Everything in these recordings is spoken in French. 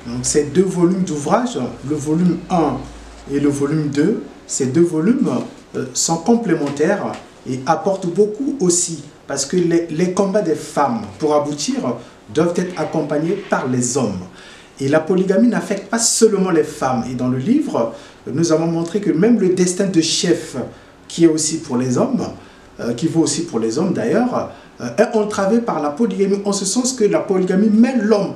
Donc ces deux volumes d'ouvrage, le volume 1 et le volume 2, ces deux volumes sont complémentaires et apportent beaucoup aussi, parce que les combats des femmes pour aboutir doivent être accompagnés par les hommes. Et la polygamie n'affecte pas seulement les femmes. Et dans le livre, nous avons montré que même le destin de chef, qui est aussi pour les hommes, qui vaut aussi pour les hommes d'ailleurs, est entravé par la polygamie, en ce sens que la polygamie met l'homme,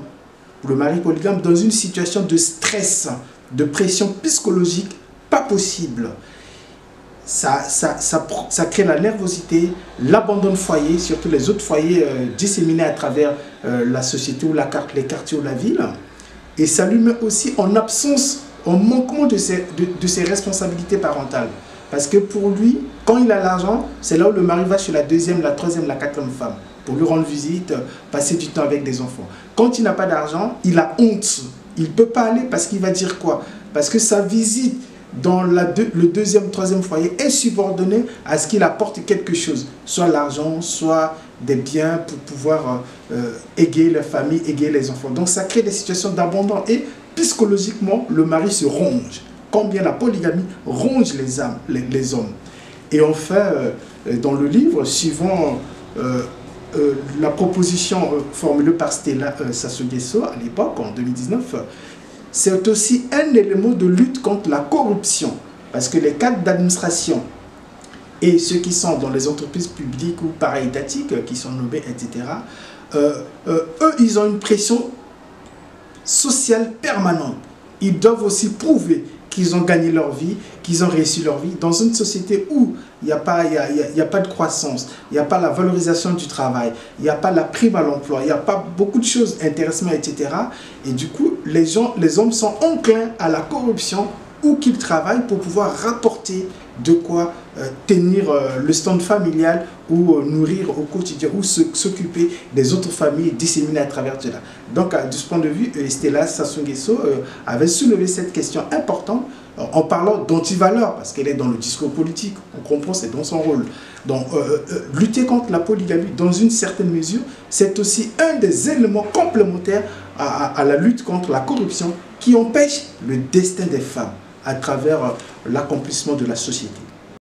le mari polygame, dans une situation de stress, de pression psychologique pas possible. Ça crée la nervosité, l'abandon de foyer, surtout les autres foyers disséminés à travers la société ou les quartiers ou la ville. Et ça lui met aussi en absence, en manquement de ses responsabilités parentales. Parce que pour lui, quand il a l'argent, c'est là où le mari va chez la deuxième, la troisième, la quatrième femme, pour lui rendre visite, passer du temps avec des enfants. Quand il n'a pas d'argent, il a honte. Il ne peut pas aller parce qu'il va dire quoi? Parce que sa visite dans le deuxième, troisième foyer est subordonnée à ce qu'il apporte quelque chose. Soit l'argent, soit des biens pour pouvoir égayer la famille, égayer les enfants. Donc ça crée des situations d'abandon et psychologiquement, le mari se ronge. Combien la polygamie ronge les hommes. Et enfin, dans le livre, suivant la proposition formulée par Stella Sassou Nguesso à l'époque, en 2019, c'est aussi un élément de lutte contre la corruption. Parce que les cadres d'administration et ceux qui sont dans les entreprises publiques ou para-étatiques, qui sont nommés, etc., eux, ils ont une pression sociale permanente. Ils doivent aussi prouver qu'ils ont gagné leur vie, qu'ils ont réussi leur vie. Dans une société où il n'y a pas de croissance, il n'y a pas la valorisation du travail, il n'y a pas la prime à l'emploi, il n'y a pas beaucoup de choses intéressantes, etc. Et du coup, les hommes sont enclins à la corruption où qu'ils travaillent pour pouvoir rapporter de quoi tenir le stand familial ou nourrir au quotidien ou s'occuper des autres familles disséminées à travers cela. Donc, de ce point de vue, Stella Sassou Nguesso avait soulevé cette question importante en parlant d'antivaleurs, parce qu'elle est dans le discours politique, on comprend, c'est dans son rôle. Donc, lutter contre la polygamie, dans une certaine mesure, c'est aussi un des éléments complémentaires à la lutte contre la corruption qui empêche le destin des femmes à travers l'accomplissement de la société.